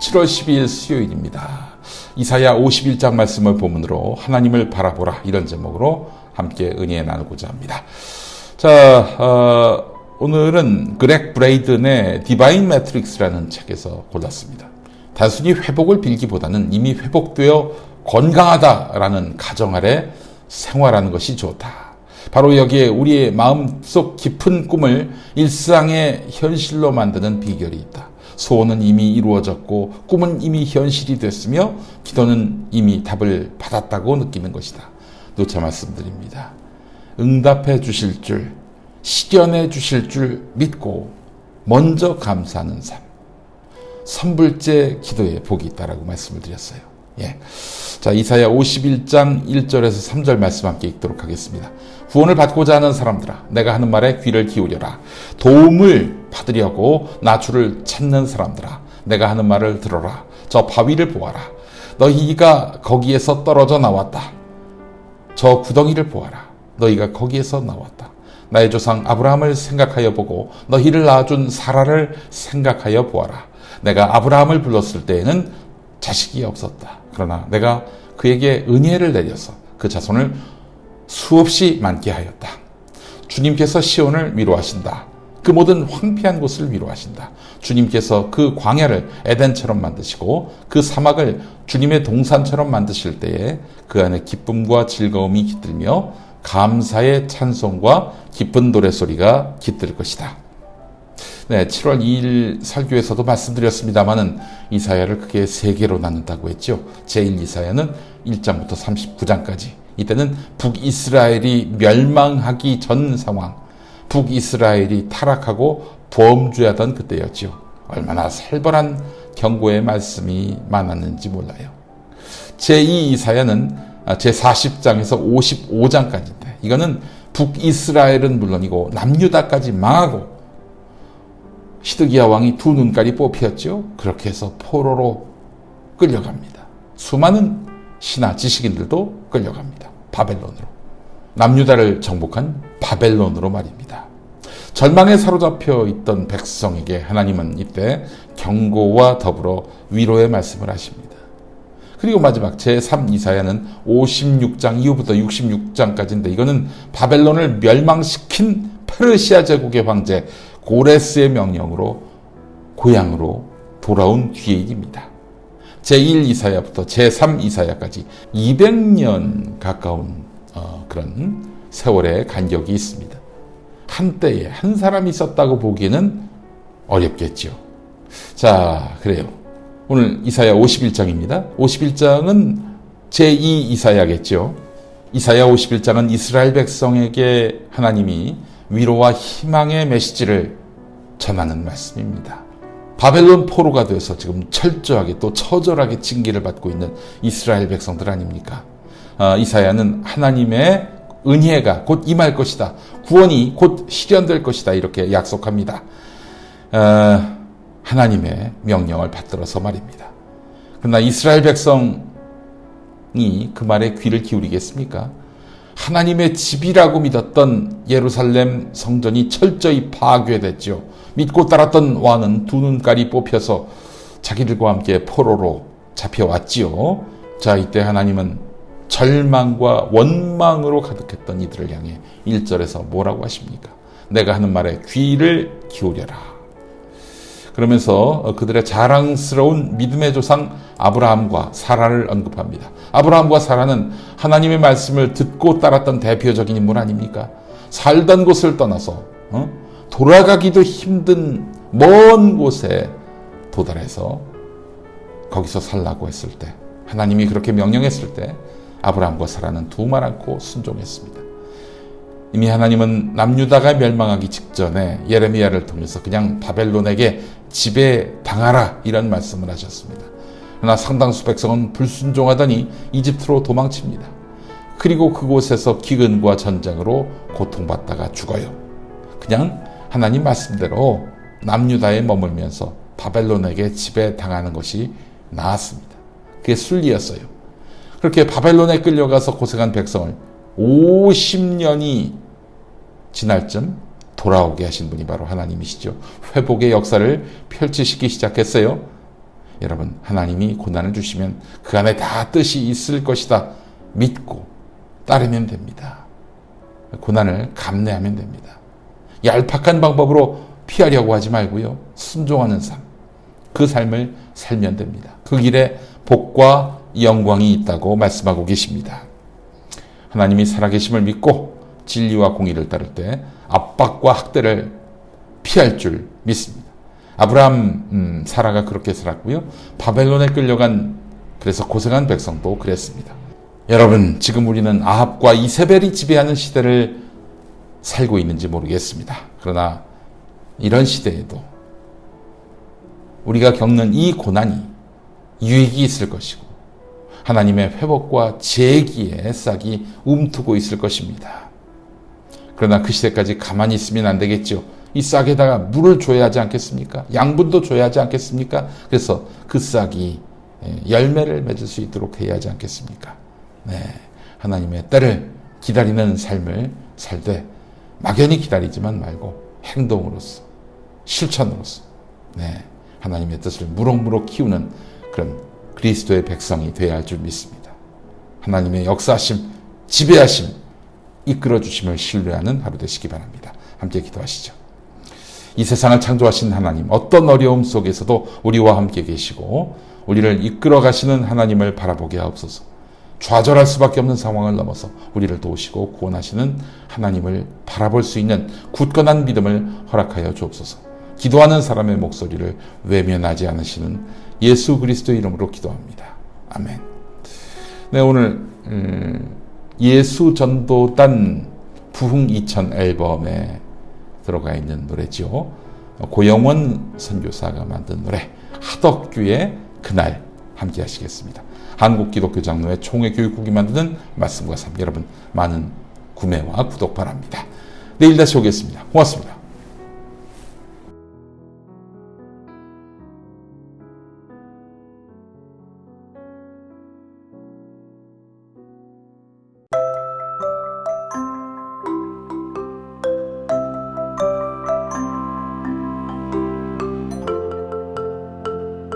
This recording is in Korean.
7월 12일 수요일입니다. 이사야 51장 말씀을 본문으로 하나님을 바라보라, 이런 제목으로 함께 은혜 나누고자 합니다. 자, 오늘은 그렉 브레이든의 디바인 매트릭스라는 책에서 골랐습니다. 단순히 회복을 빌기보다는 이미 회복되어 건강하다라는 가정 아래 생활하는 것이 좋다. 바로 여기에 우리의 마음속 깊은 꿈을 일상의 현실로 만드는 비결이 있다. 소원은 이미 이루어졌고 꿈은 이미 현실이 됐으며 기도는 이미 답을 받았다고 느끼는 것이다. 누차 말씀드립니다. 응답해 주실 줄, 실현해 주실 줄 믿고 먼저 감사하는 삶. 선불제 기도에 복이 있다라고 말씀을 드렸어요. 자, 이사야 51장 1절에서 3절 말씀 함께 읽도록 하겠습니다. 구원을 받고자 하는 사람들아, 내가 하는 말에 귀를 기울여라. 도움을 받으려고 나주를 찾는 사람들아, 내가 하는 말을 들어라. 저 바위를 보아라. 너희가 거기에서 떨어져 나왔다. 저 구덩이를 보아라. 너희가 거기에서 나왔다. 나의 조상 아브라함을 생각하여 보고 너희를 낳아준 사라를 생각하여 보아라. 내가 아브라함을 불렀을 때에는 자식이 없었다. 그러나 내가 그에게 은혜를 내려서 그 자손을 수없이 많게 하였다. 주님께서 시온을 위로하신다. 그 모든 황폐한 곳을 위로하신다. 주님께서 그 광야를 에덴처럼 만드시고 그 사막을 주님의 동산처럼 만드실 때에 그 안에 기쁨과 즐거움이 깃들며 감사의 찬송과 기쁜 노래소리가 깃들 것이다. 7월 2일 설교에서도 말씀드렸습니다마는 이사야를 크게 세 개로 나눈다고 했죠. 제1 이사야는 1장부터 39장까지. 이때는 북이스라엘이 멸망하기 전 상황, 북이스라엘이 타락하고 범죄하던 그때였죠. 얼마나 살벌한 경고의 말씀이 많았는지 몰라요. 제2 이사야는 제40장에서 55장까지인데 이거는 북이스라엘은 물론이고 남유다까지 망하고 시드기야 왕이 두 눈깔이 뽑혔죠. 그렇게 해서 포로로 끌려갑니다. 수많은 신하 지식인들도 끌려갑니다. 바벨론으로. 남유다를 정복한 바벨론으로 말입니다. 절망에 사로잡혀 있던 백성에게 하나님은 이때 경고와 더불어 위로의 말씀을 하십니다. 그리고 마지막 제3 이사야는 56장 이후부터 66장까지인데 이거는 바벨론을 멸망시킨 페르시아 제국의 황제 고레스의 명령으로 고향으로 돌아온 뒤의 일입니다. 제1 이사야부터 제3 이사야까지 200년 가까운 그런 세월의 간격이 있습니다. 한때에 한 사람이 있었다고 보기에는 어렵겠죠. 자, 그래요. 오늘 이사야 51장입니다. 51장은 제2 이사야겠죠. 이사야 51장은 이스라엘 백성에게 하나님이 위로와 희망의 메시지를 전하는 말씀입니다. 바벨론 포로가 되어서 지금 철저하게 또 처절하게 징계를 받고 있는 이스라엘 백성들 아닙니까? 이사야는 하나님의 은혜가 곧 임할 것이다. 구원이 곧 실현될 것이다. 이렇게 약속합니다. 하나님의 명령을 받들어서 말입니다. 그러나 이스라엘 백성이 그 말에 귀를 기울이겠습니까? 하나님의 집이라고 믿었던 예루살렘 성전이 철저히 파괴됐죠. 믿고 따랐던 왕은 두 눈깔이 뽑혀서 자기들과 함께 포로로 잡혀왔지요. 자, 이때 하나님은 절망과 원망으로 가득했던 이들을 향해 1절에서 뭐라고 하십니까? 내가 하는 말에 귀를 기울여라. 그러면서 그들의 자랑스러운 믿음의 조상 아브라함과 사라를 언급합니다. 아브라함과 사라는 하나님의 말씀을 듣고 따랐던 대표적인 인물 아닙니까? 살던 곳을 떠나서 돌아가기도 힘든 먼 곳에 도달해서 거기서 살라고 했을 때, 하나님이 그렇게 명령했을 때 아브라함과 사라는 두 말 않고 순종했습니다. 이미 하나님은 남유다가 멸망하기 직전에 예레미야를 통해서 그냥 바벨론에게 지배당하라 이런 말씀을 하셨습니다. 그러나 상당수 백성은 불순종하더니 이집트로 도망칩니다. 그리고 그곳에서 기근과 전쟁으로 고통받다가 죽어요. 그냥 하나님 말씀대로 남유다에 머물면서 바벨론에게 지배당하는 것이 나았습니다. 그게 순리였어요. 그렇게 바벨론에 끌려가서 고생한 백성을 50년이 지날 쯤 돌아오게 하신 분이 바로 하나님이시죠. 회복의 역사를 펼치시기 시작했어요. 여러분, 하나님이 고난을 주시면 그 안에 다 뜻이 있을 것이다 믿고 따르면 됩니다. 고난을 감내하면 됩니다. 얄팍한 방법으로 피하려고 하지 말고요. 순종하는 삶, 그 삶을 살면 됩니다. 그 길에 복과 영광이 있다고 말씀하고 계십니다. 하나님이 살아계심을 믿고 진리와 공의를 따를 때 압박과 학대를 피할 줄 믿습니다. 아브라함, 사라가 그렇게 살았고요. 바벨론에 끌려간, 그래서 고생한 백성도 그랬습니다. 여러분, 지금 우리는 아합과 이세벨이 지배하는 시대를 살고 있는지 모르겠습니다. 그러나 이런 시대에도 우리가 겪는 이 고난이 유익이 있을 것이고 하나님의 회복과 재기의 싹이 움트고 있을 것입니다. 그러나 그 시대까지 가만히 있으면 안 되겠죠. 이 싹에다가 물을 줘야 하지 않겠습니까? 양분도 줘야 하지 않겠습니까? 그래서 그 싹이 열매를 맺을 수 있도록 해야 하지 않겠습니까? 네, 하나님의 때를 기다리는 삶을 살되 막연히 기다리지만 말고 행동으로서, 실천으로서, 네, 하나님의 뜻을 무럭무럭 키우는 그런 그리스도의 백성이 되어야 할 줄 믿습니다. 하나님의 역사하심, 지배하심, 이끌어주심을 신뢰하는 하루 되시기 바랍니다. 함께 기도하시죠. 이 세상을 창조하신 하나님, 어떤 어려움 속에서도 우리와 함께 계시고 우리를 이끌어 가시는 하나님을 바라보게 하옵소서. 좌절할 수밖에 없는 상황을 넘어서 우리를 도우시고 구원하시는 하나님을 바라볼 수 있는 굳건한 믿음을 허락하여 주옵소서. 기도하는 사람의 목소리를 외면하지 않으시는 예수 그리스도의 이름으로 기도합니다. 아멘. 네, 오늘 예수 전도단 부흥 2000 앨범에 들어가 있는 노래죠. 고영원 선교사가 만든 노래 하덕규의 그날 함께 하시겠습니다. 한국기독교장로회 총회교육국이 만드는 말씀과 삶, 여러분 많은 구매와 구독 바랍니다. 내일 다시 오겠습니다. 고맙습니다.